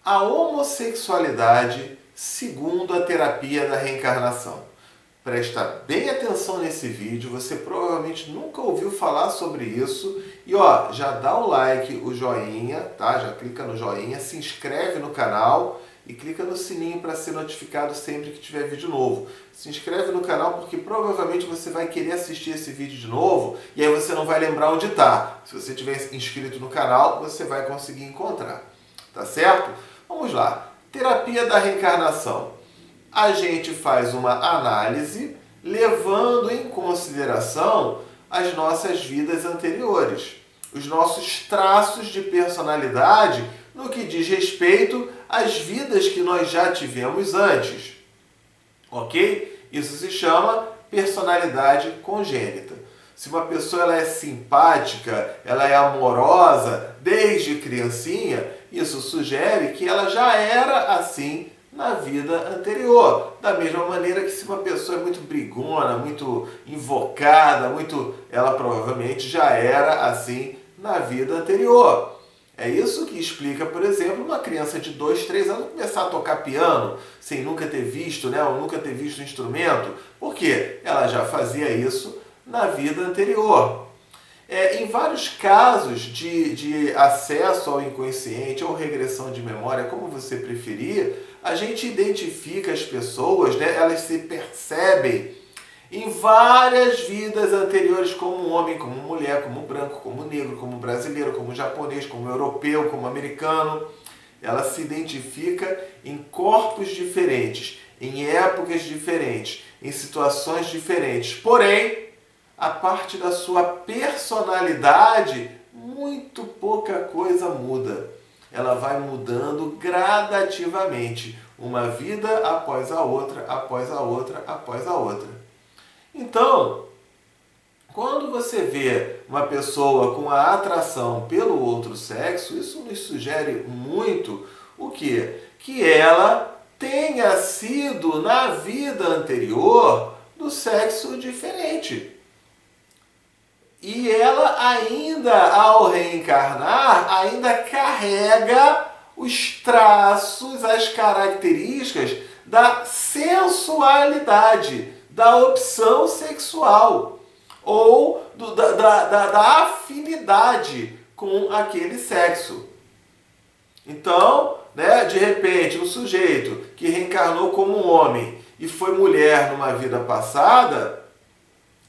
A homossexualidade segundo a terapia da reencarnação. Presta bem atenção nesse vídeo, você provavelmente nunca ouviu falar sobre isso. E ó, já dá o like, o joinha, tá? Já clica no joinha, se inscreve no canal e clica no sininho para ser notificado sempre que tiver vídeo novo. Se inscreve no canal porque provavelmente você vai querer assistir esse vídeo de novo e aí você não vai lembrar onde está. Se você tiver inscrito no canal, você vai conseguir encontrar. Tá certo? Vamos lá. Terapia da reencarnação. A gente faz uma análise levando em consideração as nossas vidas anteriores, os nossos traços de personalidade no que diz respeito às vidas que nós já tivemos antes. Ok? Isso se chama personalidade congênita. Se uma pessoa ela é simpática, ela é amorosa desde criancinha, isso sugere que ela já era assim na vida anterior. Da mesma maneira que se uma pessoa é muito brigona, muito invocada, ela provavelmente já era assim na vida anterior. É isso que explica, por exemplo, uma criança de 2, 3 anos começar a tocar piano sem nunca ter visto, ou nunca ter visto o instrumento, porque ela já fazia isso na vida anterior. Em vários casos de acesso ao inconsciente ou regressão de memória, como você preferir, a gente identifica as pessoas, elas se percebem em várias vidas anteriores como homem, como mulher, como branco, como negro, como brasileiro, como japonês, como europeu, como americano. Ela se identifica em corpos diferentes, em épocas diferentes, em situações diferentes. Porém, a parte da sua personalidade, muito pouca coisa muda. Ela vai mudando gradativamente, uma vida após a outra, após a outra, após a outra. Então, quando você vê uma pessoa com a atração pelo outro sexo, isso nos sugere muito o quê? Que ela tenha sido, na vida anterior, do sexo diferente. E ela ainda, ao reencarnar, ainda carrega os traços, as características da sensualidade, da opção sexual ou da afinidade com aquele sexo. Então, de repente, o sujeito que reencarnou como homem e foi mulher numa vida passada,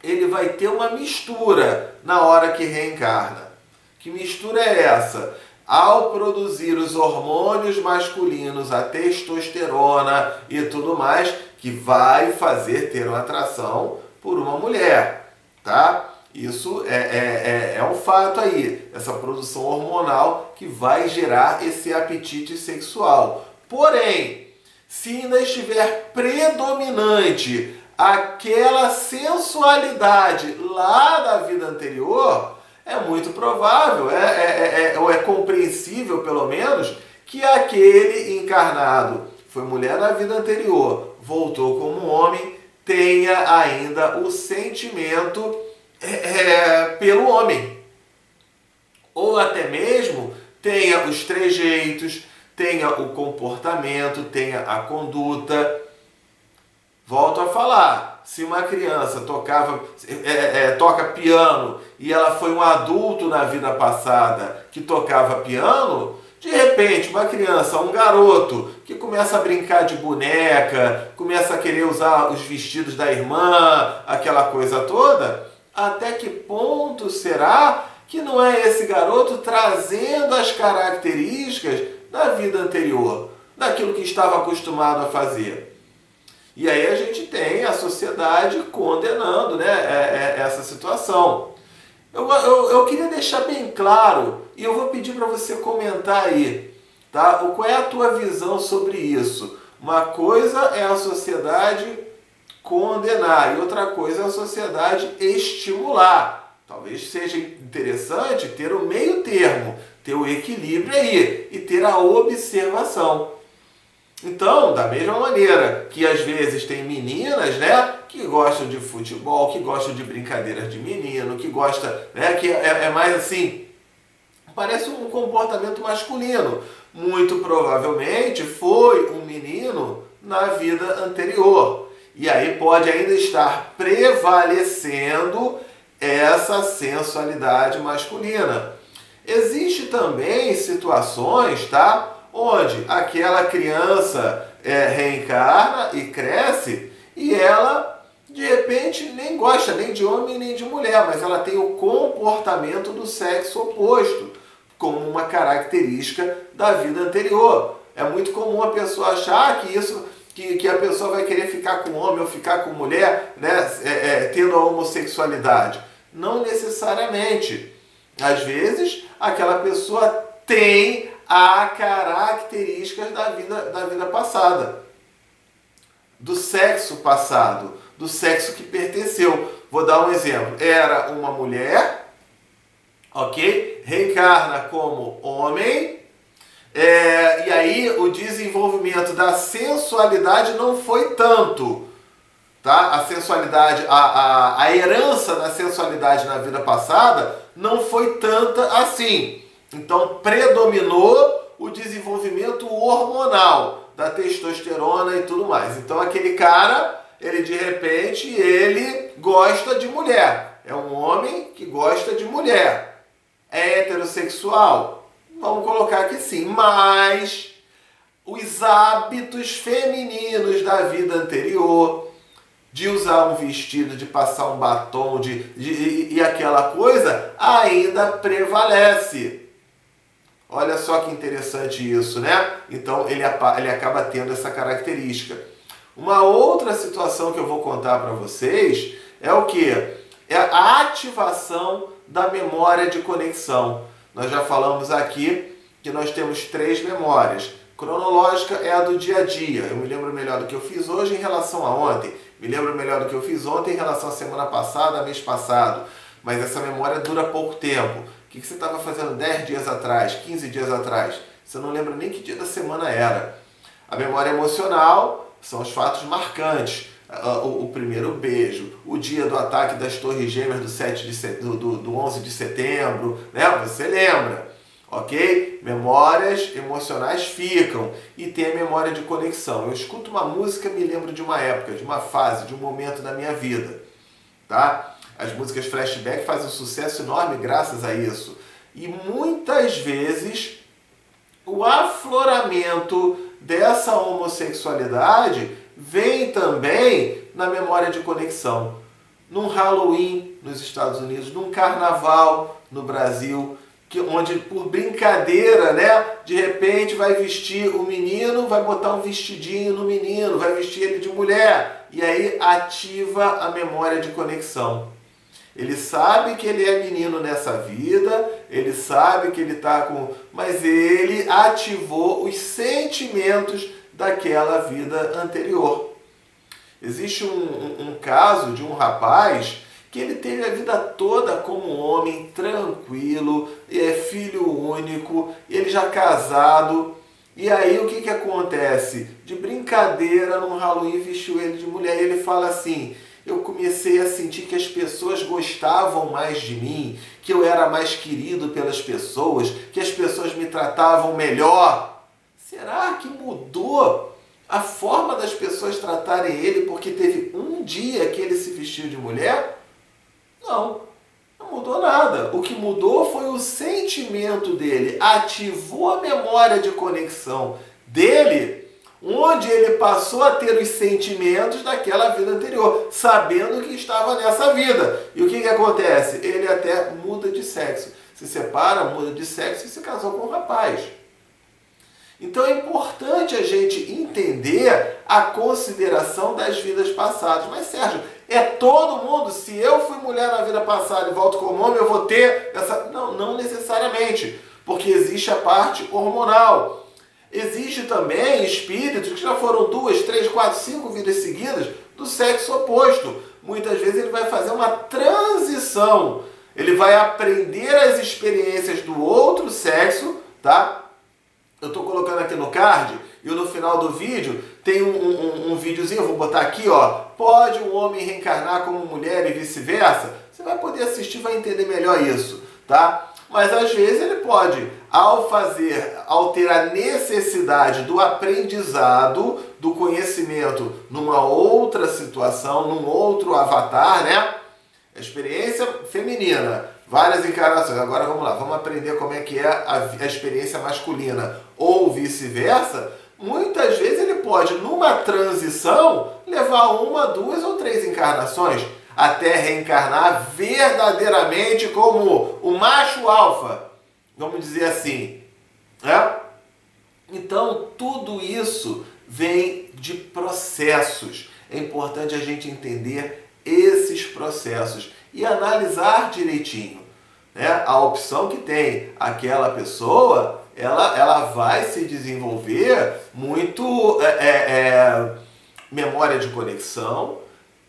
ele vai ter uma mistura na hora que reencarna. Que mistura é essa? Ao produzir os hormônios masculinos, a testosterona e tudo mais, que vai fazer ter uma atração por uma mulher, tá? Isso é um fato aí, essa produção hormonal que vai gerar esse apetite sexual. Porém, se ainda estiver predominante aquela sensualidade lá da vida anterior, é muito provável, ou é compreensível pelo menos, que aquele encarnado foi mulher na vida anterior, voltou como homem, tenha ainda o sentimento pelo homem. Ou até mesmo tenha os trejeitos, tenha o comportamento, tenha a conduta. Volto a falar, se uma criança toca piano e ela foi um adulto na vida passada que tocava piano, de repente uma criança, um garoto que começa a brincar de boneca, começa a querer usar os vestidos da irmã, aquela coisa toda, até que ponto será que não é esse garoto trazendo as características da vida anterior, daquilo que estava acostumado a fazer? E aí a gente tem a sociedade condenando essa situação. Eu queria deixar bem claro, e eu vou pedir para você comentar aí, tá? Qual é a tua visão sobre isso? Uma coisa é a sociedade condenar e outra coisa é a sociedade estimular. Talvez seja interessante ter o meio termo, ter o equilíbrio aí e ter a observação. Então, da mesma maneira que às vezes tem meninas, que gostam de futebol, que gostam de brincadeiras de menino, que gosta, que é mais assim, parece um comportamento masculino. Muito provavelmente foi um menino na vida anterior. E aí pode ainda estar prevalecendo essa sensualidade masculina. Existe também situações, tá, onde aquela criança reencarna e cresce e ela, de repente, nem gosta nem de homem nem de mulher, mas ela tem o comportamento do sexo oposto, como uma característica da vida anterior. É muito comum a pessoa achar que a pessoa vai querer ficar com homem ou ficar com mulher, né, tendo a homossexualidade. Não necessariamente. Às vezes, aquela pessoa tem as características da vida passada, do sexo passado, do sexo que pertenceu. Vou dar um exemplo. Era uma mulher, ok? Reencarna como homem, e aí o desenvolvimento da sensualidade não foi tanto. Tá? A sensualidade, a herança da sensualidade na vida passada não foi tanta assim. Então predominou o desenvolvimento hormonal da testosterona e tudo mais. Então aquele cara, ele de repente, ele gosta de mulher. É um homem que gosta de mulher. É heterossexual? Vamos colocar que sim. Mas os hábitos femininos da vida anterior, de usar um vestido, de passar um batom, e aquela coisa, ainda prevalece. Olha só que interessante isso, né? Então ele acaba tendo essa característica. Uma outra situação que eu vou contar para vocês é o quê? É a ativação da memória de conexão. Nós já falamos aqui que nós temos 3 memórias. Cronológica é a do dia a dia. Eu me lembro melhor do que eu fiz hoje em relação a ontem. Me lembro melhor do que eu fiz ontem em relação à semana passada, mês passado. Mas essa memória dura pouco tempo. O que você estava fazendo 10 dias atrás, 15 dias atrás? Você não lembra nem que dia da semana era. A memória emocional são os fatos marcantes. O primeiro beijo, o dia do ataque das Torres Gêmeas do 11 de setembro, né? Você lembra. Ok? Memórias emocionais ficam. E tem a memória de conexão. Eu escuto uma música e me lembro de uma época, de uma fase, de um momento da minha vida. Tá? As músicas flashback fazem um sucesso enorme graças a isso. E muitas vezes o afloramento dessa homossexualidade vem também na memória de conexão. Num Halloween nos Estados Unidos, num carnaval no Brasil, onde por brincadeira, né, de repente vai vestir o menino, vai botar um vestidinho no menino, vai vestir ele de mulher, e aí ativa a memória de conexão. Ele sabe que ele é menino nessa vida, ele sabe que ele está com... mas ele ativou os sentimentos daquela vida anterior. Existe um caso de um rapaz que ele teve a vida toda como homem, tranquilo, filho único, ele já casado. E aí o que acontece? De brincadeira, num Halloween vestiu ele de mulher e ele fala assim: eu comecei a sentir que as pessoas gostavam mais de mim, que eu era mais querido pelas pessoas, que as pessoas me tratavam melhor. Será que mudou a forma das pessoas tratarem ele porque teve um dia que ele se vestiu de mulher? Não, não mudou nada. O que mudou foi o sentimento dele, ativou a memória de conexão dele, onde ele passou a ter os sentimentos daquela vida anterior, sabendo que estava nessa vida. E o que acontece? Ele até muda de sexo, se separa, muda de sexo e se casou com um rapaz. Então é importante a gente entender a consideração das vidas passadas. Mas Sérgio, é todo mundo? Se eu fui mulher na vida passada e volto como homem, eu vou ter essa... Não, não necessariamente, porque existe a parte hormonal. Existe também espíritos que já foram 2, 3, 4, 5 vidas seguidas do sexo oposto. Muitas vezes ele vai fazer uma transição. Ele vai aprender as experiências do outro sexo, tá? Eu estou colocando aqui no card e no final do vídeo tem um videozinho, eu vou botar aqui, ó. Pode um homem reencarnar como mulher e vice-versa? Você vai poder assistir, vai entender melhor isso, tá? Mas às vezes ele pode, ao ter a necessidade do aprendizado, do conhecimento numa outra situação, num outro avatar, né? A experiência feminina, várias encarnações. Agora vamos lá, vamos aprender como é que é a experiência masculina ou vice-versa. Muitas vezes ele pode, numa transição, levar 1, 2 ou 3 encarnações até reencarnar verdadeiramente como o macho alfa, vamos dizer assim, né? Então, tudo isso vem de processos. É importante a gente entender esses processos e analisar direitinho, né? A opção que tem aquela pessoa, ela vai se desenvolver muito memória de conexão,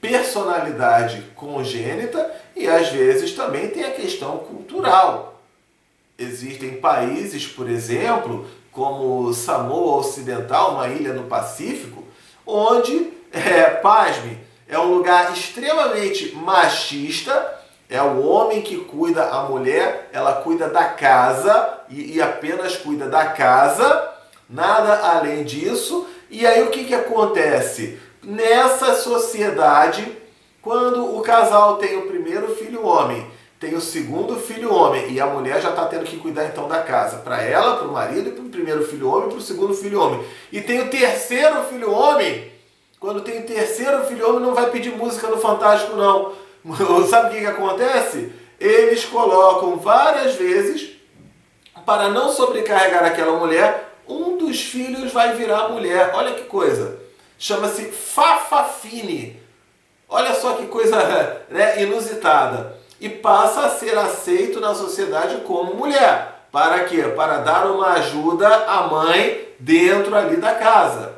personalidade congênita e às vezes também tem a questão cultural. Existem países, por exemplo, como Samoa Ocidental, uma ilha no Pacífico, onde, pasme, é um lugar extremamente machista. É o homem que cuida, a mulher, ela cuida da casa e apenas cuida da casa, nada além disso. E aí o que acontece? Nessa sociedade, quando o casal tem o primeiro filho homem, tem o segundo filho homem, e a mulher já está tendo que cuidar então da casa, para ela, para o marido, e para o primeiro filho homem, e para o segundo filho homem. E tem o terceiro filho homem, quando tem o terceiro filho homem não vai pedir música no Fantástico não. Sabe o que acontece? Eles colocam várias vezes, para não sobrecarregar aquela mulher, um dos filhos vai virar mulher. Olha que coisa! Chama-se Fafafine. Olha só que coisa, né, inusitada. E passa a ser aceito na sociedade como mulher. Para quê? Para dar uma ajuda à mãe dentro ali da casa.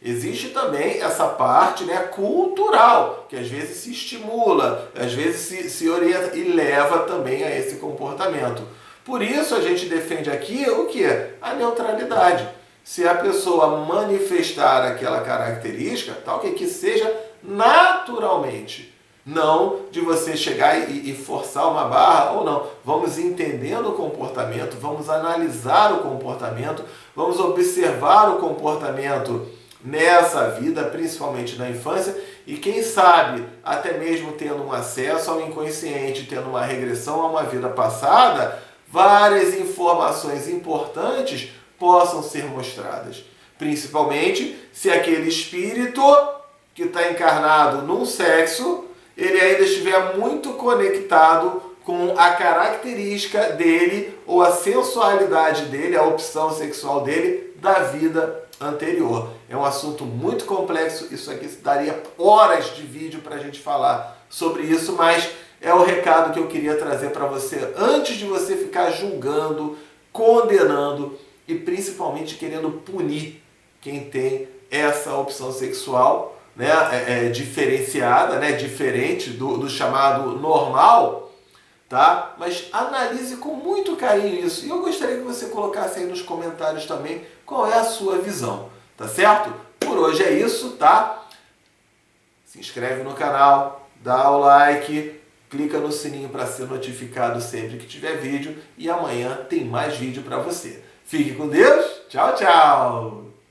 Existe também essa parte, né, cultural, que às vezes se estimula, às vezes se orienta e leva também a esse comportamento. Por isso a gente defende aqui o quê? A neutralidade. Se a pessoa manifestar aquela característica, tal que seja naturalmente. Não de você chegar e forçar uma barra ou não. Vamos entendendo o comportamento, vamos analisar o comportamento, vamos observar o comportamento nessa vida, principalmente na infância, e quem sabe, até mesmo tendo um acesso ao inconsciente, tendo uma regressão a uma vida passada, várias informações importantes possam ser mostradas. Principalmente se aquele espírito que está encarnado num sexo, ele ainda estiver muito conectado com a característica dele ou a sensualidade dele, a opção sexual dele da vida anterior. É um assunto muito complexo, isso aqui daria horas de vídeo para a gente falar sobre isso, mas é o recado que eu queria trazer para você antes de você ficar julgando, condenando e principalmente querendo punir quem tem essa opção sexual, né, diferenciada, né, diferente do chamado normal, tá? Mas analise com muito carinho isso. E eu gostaria que você colocasse aí nos comentários também qual é a sua visão, tá certo? Por hoje é isso, tá? Se inscreve no canal, dá o like, clica no sininho para ser notificado sempre que tiver vídeo e amanhã tem mais vídeo para você. Fique com Deus, tchau, tchau!